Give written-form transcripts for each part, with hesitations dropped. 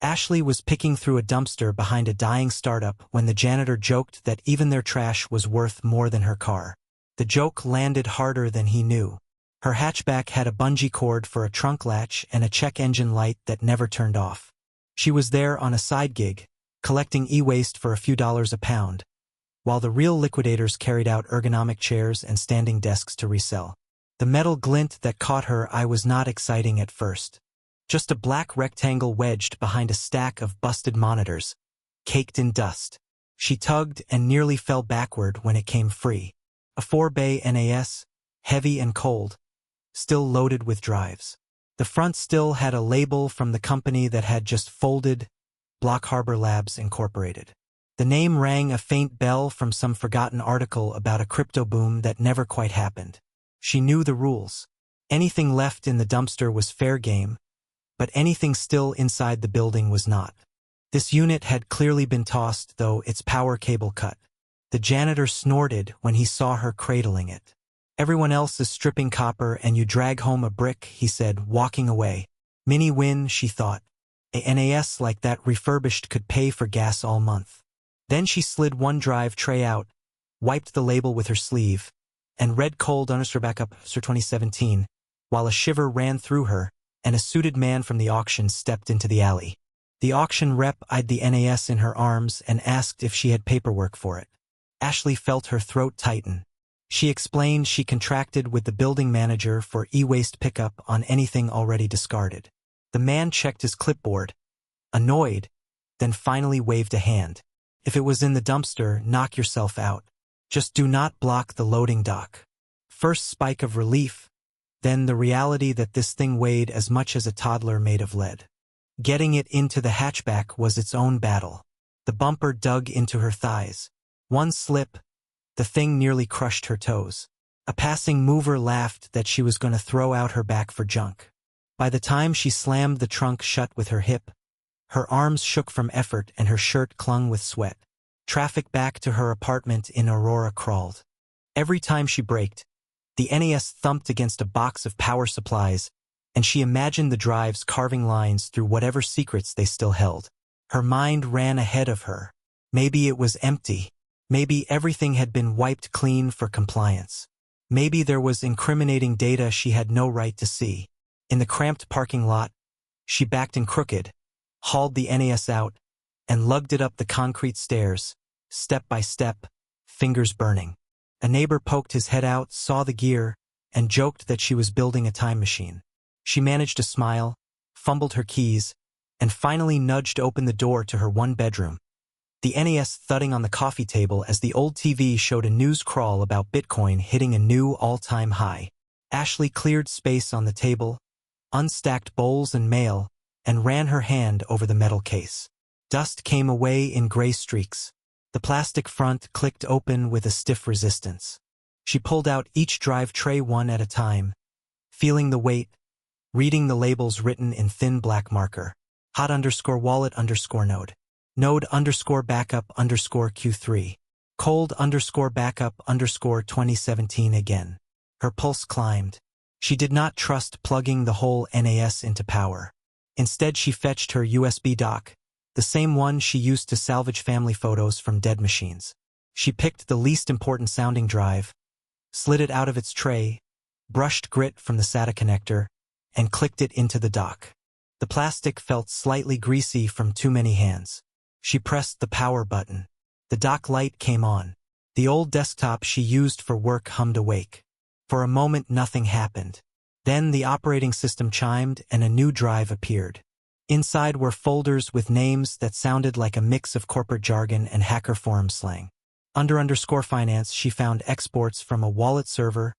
Ashley was picking through a dumpster behind a dying startup when the janitor joked that even their trash was worth more than her car. The joke landed harder than he knew. Her hatchback had a bungee cord for a trunk latch and a check engine light that never turned off. She was there on a side gig, collecting e-waste for a few dollars a pound, while the real liquidators carried out ergonomic chairs and standing desks to resell. The metal glint that caught her eye was not exciting at first. Just a black rectangle wedged behind a stack of busted monitors, caked in dust. She tugged and nearly fell backward when it came free. A 4-bay NAS, heavy and cold, still loaded with drives. The front still had a label from the company that had just folded, Block Harbor Labs Incorporated. The name rang a faint bell from some forgotten article about a crypto boom that never quite happened. She knew the rules. Anything left in the dumpster was fair game, but anything still inside the building was not. This unit had clearly been tossed, though its power cable cut. The janitor snorted when he saw her cradling it. "Everyone else is stripping copper and you drag home a brick," he said, walking away. Mini win, she thought. A NAS like that refurbished could pay for gas all month. Then she slid one drive tray out, wiped the label with her sleeve, and read cold_backup Sir 2017, while a shiver ran through her, and a suited man from the auction stepped into the alley. The auction rep eyed the NAS in her arms and asked if she had paperwork for it. Ashley felt her throat tighten. She explained she contracted with the building manager for e-waste pickup on anything already discarded. The man checked his clipboard, annoyed, then finally waved a hand. "If it was in the dumpster, knock yourself out. Just do not block the loading dock." First spike of relief, then the reality that this thing weighed as much as a toddler made of lead. Getting it into the hatchback was its own battle. The bumper dug into her thighs. One slip, the thing nearly crushed her toes. A passing mover laughed that she was going to throw out her back for junk. By the time she slammed the trunk shut with her hip, her arms shook from effort and her shirt clung with sweat. Traffic back to her apartment in Aurora crawled. Every time she braked, the NAS thumped against a box of power supplies, and she imagined the drives carving lines through whatever secrets they still held. Her mind ran ahead of her. Maybe it was empty. Maybe everything had been wiped clean for compliance. Maybe there was incriminating data she had no right to see. In the cramped parking lot, she backed in crooked, hauled the NAS out, and lugged it up the concrete stairs, step by step, fingers burning. A neighbor poked his head out, saw the gear, and joked that she was building a time machine. She managed to smile, fumbled her keys, and finally nudged open the door to her one bedroom. The NAS thudding on the coffee table as the old TV showed a news crawl about Bitcoin hitting a new all-time high. Ashley cleared space on the table, unstacked bowls and mail, and ran her hand over the metal case. Dust came away in gray streaks. The plastic front clicked open with a stiff resistance. She pulled out each drive tray one at a time, feeling the weight, reading the labels written in thin black marker. Hot_wallet_node. Node_backup_Q3. Cold_backup_2017 again. Her pulse climbed. She did not trust plugging the whole NAS into power. Instead, she fetched her USB dock, the same one she used to salvage family photos from dead machines. She picked the least important sounding drive, slid it out of its tray, brushed grit from the SATA connector, and clicked it into the dock. The plastic felt slightly greasy from too many hands. She pressed the power button. The dock light came on. The old desktop she used for work hummed awake. For a moment, nothing happened. Then the operating system chimed and a new drive appeared. Inside were folders with names that sounded like a mix of corporate jargon and hacker forum slang. Under_finance, she found exports from a wallet server,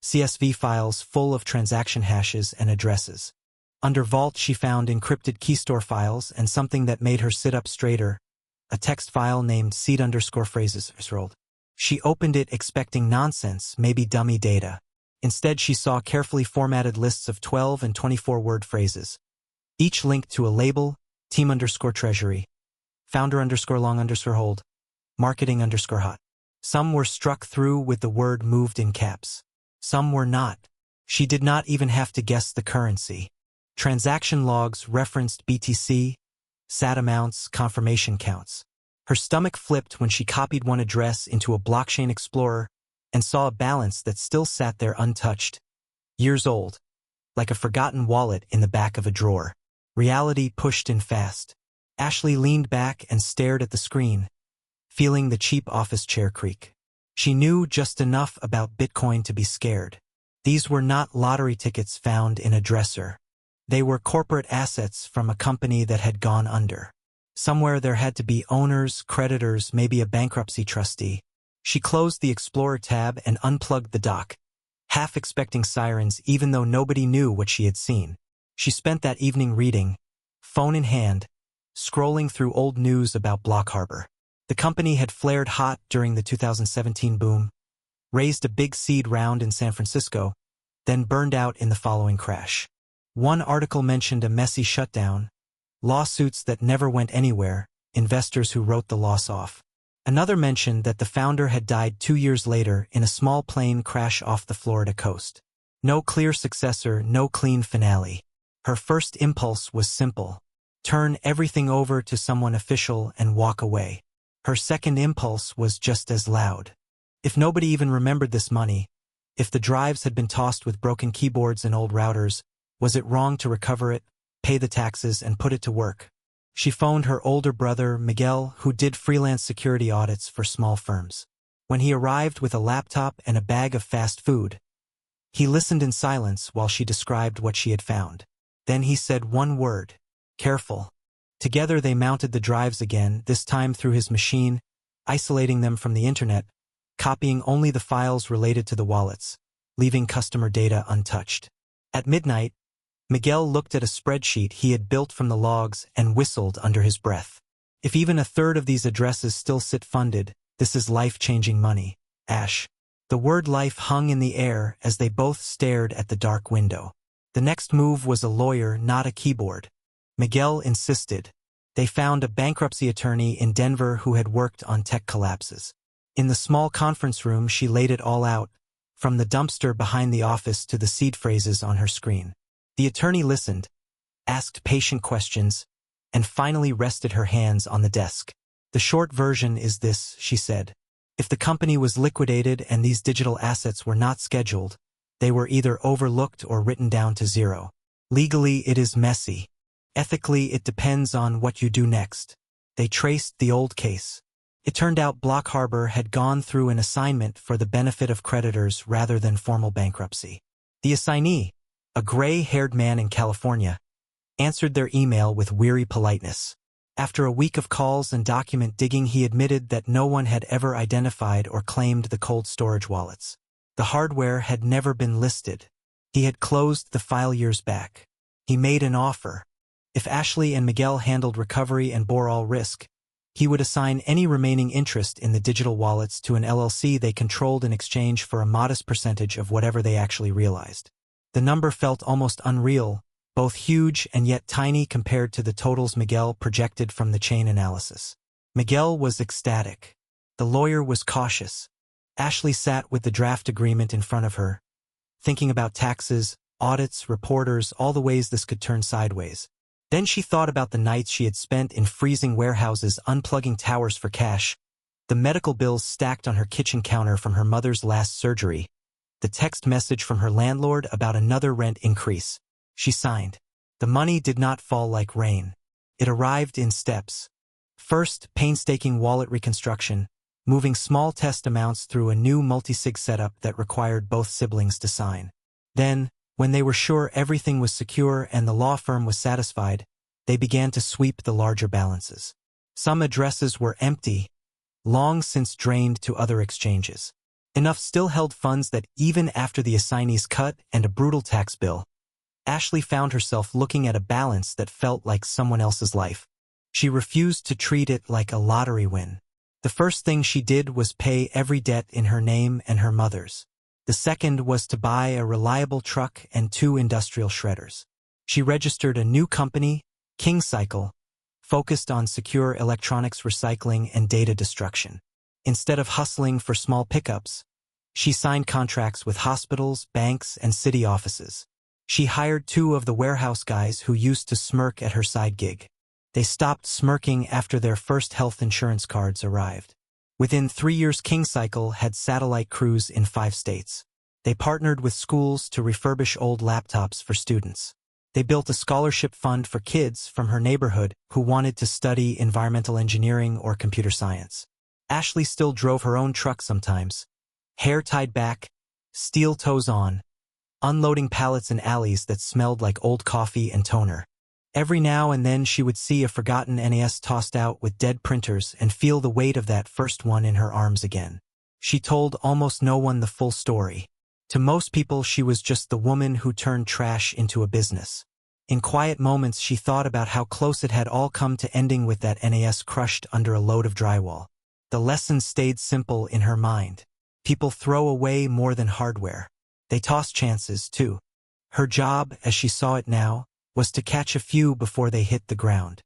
CSV files full of transaction hashes and addresses. Under vault, she found encrypted keystore files and something that made her sit up straighter, a text file named seed_phrases. She opened it expecting nonsense, maybe dummy data. Instead, she saw carefully formatted lists of 12 and 24-word phrases, each linked to a label, team_treasury, founder_long_hold, marketing_hot. Some were struck through with the word moved in caps. Some were not. She did not even have to guess the currency. Transaction logs referenced BTC, SAT amounts, confirmation counts. Her stomach flipped when she copied one address into a blockchain explorer and saw a balance that still sat there untouched. Years old, like a forgotten wallet in the back of a drawer. Reality pushed in fast. Ashley leaned back and stared at the screen, feeling the cheap office chair creak. She knew just enough about Bitcoin to be scared. These were not lottery tickets found in a dresser. They were corporate assets from a company that had gone under. Somewhere there had to be owners, creditors, maybe a bankruptcy trustee. She closed the Explorer tab and unplugged the dock, half expecting sirens even though nobody knew what she had seen. She spent that evening reading, phone in hand, scrolling through old news about Block Harbor. The company had flared hot during the 2017 boom, raised a big seed round in San Francisco, then burned out in the following crash. One article mentioned a messy shutdown, lawsuits that never went anywhere, investors who wrote the loss off. Another mentioned that the founder had died 2 years later in a small plane crash off the Florida coast. No clear successor, no clean finale. Her first impulse was simple: turn everything over to someone official and walk away. Her second impulse was just as loud. If nobody even remembered this money, if the drives had been tossed with broken keyboards and old routers, was it wrong to recover it, pay the taxes, and put it to work? She phoned her older brother, Miguel, who did freelance security audits for small firms. When he arrived with a laptop and a bag of fast food, he listened in silence while she described what she had found. Then he said one word: careful. Together they mounted the drives again, this time through his machine, isolating them from the internet, copying only the files related to the wallets, leaving customer data untouched. At midnight, Miguel looked at a spreadsheet he had built from the logs and whistled under his breath. If even a third of these addresses still sit funded, this is life-changing money. Ash. The word life hung in the air as they both stared at the dark window. The next move was a lawyer, not a keyboard. Miguel insisted. They found a bankruptcy attorney in Denver who had worked on tech collapses. In the small conference room, she laid it all out, from the dumpster behind the office to the seed phrases on her screen. The attorney listened, asked patient questions, and finally rested her hands on the desk. The short version is this, she said. If the company was liquidated and these digital assets were not scheduled, they were either overlooked or written down to zero. Legally, it is messy. Ethically, it depends on what you do next. They traced the old case. It turned out Block Harbor had gone through an assignment for the benefit of creditors rather than formal bankruptcy. The assignee, a gray-haired man in California, answered their email with weary politeness. After a week of calls and document digging, he admitted that no one had ever identified or claimed the cold storage wallets. The hardware had never been listed. He had closed the file years back. He made an offer. If Ashley and Miguel handled recovery and bore all risk, he would assign any remaining interest in the digital wallets to an LLC they controlled in exchange for a modest percentage of whatever they actually realized. The number felt almost unreal, both huge and yet tiny compared to the totals Miguel projected from the chain analysis. Miguel was ecstatic. The lawyer was cautious. Ashley sat with the draft agreement in front of her, thinking about taxes, audits, reporters, all the ways this could turn sideways. Then she thought about the nights she had spent in freezing warehouses unplugging towers for cash, the medical bills stacked on her kitchen counter from her mother's last surgery, the text message from her landlord about another rent increase. She signed. The money did not fall like rain. It arrived in steps. First, painstaking wallet reconstruction, moving small test amounts through a new multi-sig setup that required both siblings to sign. Then, when they were sure everything was secure and the law firm was satisfied, they began to sweep the larger balances. Some addresses were empty, long since drained to other exchanges. Enough still held funds that even after the assignee's cut and a brutal tax bill, Ashley found herself looking at a balance that felt like someone else's life. She refused to treat it like a lottery win. The first thing she did was pay every debt in her name and her mother's. The second was to buy a reliable truck and 2 industrial shredders. She registered a new company, KingCycle, focused on secure electronics recycling and data destruction. Instead of hustling for small pickups, she signed contracts with hospitals, banks, and city offices. She hired 2 of the warehouse guys who used to smirk at her side gig. They stopped smirking after their first health insurance cards arrived. Within 3 years, KingCycle had satellite crews in 5 states. They partnered with schools to refurbish old laptops for students. They built a scholarship fund for kids from her neighborhood who wanted to study environmental engineering or computer science. Ashley still drove her own truck sometimes, hair tied back, steel toes on, unloading pallets in alleys that smelled like old coffee and toner. Every now and then she would see a forgotten NAS tossed out with dead printers and feel the weight of that first one in her arms again. She told almost no one the full story. To most people, she was just the woman who turned trash into a business. In quiet moments, she thought about how close it had all come to ending with that NAS crushed under a load of drywall. The lesson stayed simple in her mind. People throw away more than hardware. They toss chances, too. Her job, as she saw it now, was to catch a few before they hit the ground.